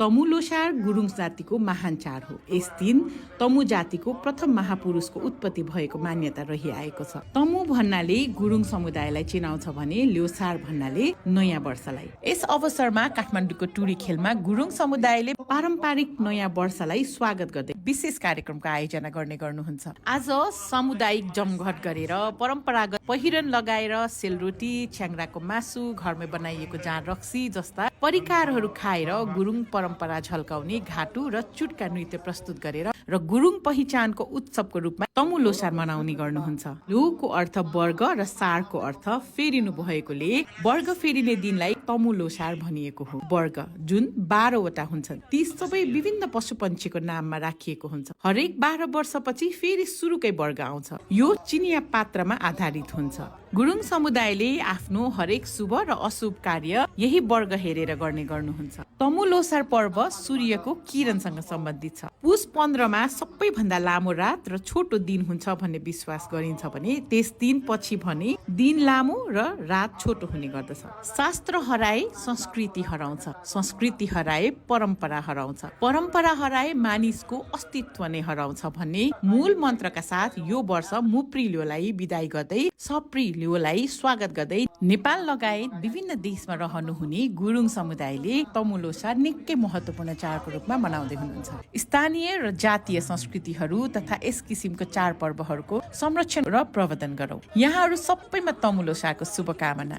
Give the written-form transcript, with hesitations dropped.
तमु लोसार गुरुङ जातिको महान चाड हो। यस दिन तमु जातिको प्रथम महापुरुषको उत्पत्ति भएको मान्यता रहिआएको छ। तमु भन्नाले गुरुङ समुदायलाई चिनाउँछ भने ल्योसार भन्नाले नयाँ वर्षलाई। यस अवसरमा काठमाडौँको टुरी खेलमा गुरुङ समुदायले पारम्परिक नयाँ वर्षलाई स्वागत गर्दै विशेष कार्यक्रमको आयोजना गर्नुहुन्छ। आज सामुदायिक जमघट गरेर परम्परागत पहिरन लगाएर सेलरोटी, च्याङ्राको मासु, घरमै बनाइएको जाँड रक्सी जस्ता परिकारहरू खाएर गुरुङ परम्परा झल्काउने घाटु र चुट्का नृत्य प्रस्तुत गरेर र गुरुङ पहिचानको उत्सवको रूपमा तमु लोसार मनाउने गर्नुहुन्छ। लोको अर्थ वर्ग र सारको अर्थ फेरिनु भएकोले वर्ग फेरिने दिनलाई तमु लोसार भनिएको हो। वर्ग जुन 12 वटा हुन्छन्, ती सबै विभिन्न पशुपन्छीको नाममा राखिएको हुन्छ। हरेक 12 वर्षपछि फेरि सुरुकै वर्ग आउँछ। यो चिनिया पात्रमा आधारित हुन्छ। गुरुङ समुदायले आफ्नो हरेक शुभ र अशुभ कार्य यही वर्ग हेरेर गर्नुहुन्छ। तमु लोसार पर्व सूर्यको किरणसँग सम्बन्धित छ। पुष 15 मा सबैभन्दा लामो रात र छोटो दिन हुन्छ भन्ने विश्वास गरिन्छ भने त्यस दिन पछि भने दिन लामो र रात छोटो हुने गर्दछ। शास्त्र हराए संस्कृति हराउँछ, संस्कृति हराए परम्परा हराउँछ, परम्परा हराए मानिसको अस्तित्व नै हराउँछ भन्ने मूल मन्त्रका साथ यो वर्ष मुप्रिल्योलाई बिदाई गर्दै सप्रिल्योलाई स्वागत गर्दै नेपाल लगायत विभिन्न देशमा रहनुहुने गुरुङ समुदायले तमु लोसार निकै महत्त्वपूर्ण चाडको रूपमा मनाउँदै हुनुहुन्छ। स्थानीय र जातीय संस्कृतिहरू तथा यस किसिमको चाडपर्वहरूको संरक्षण र प्रवर्धन गरौँ। यहाँहरू सबैमा तमु लोसारको शुभकामना।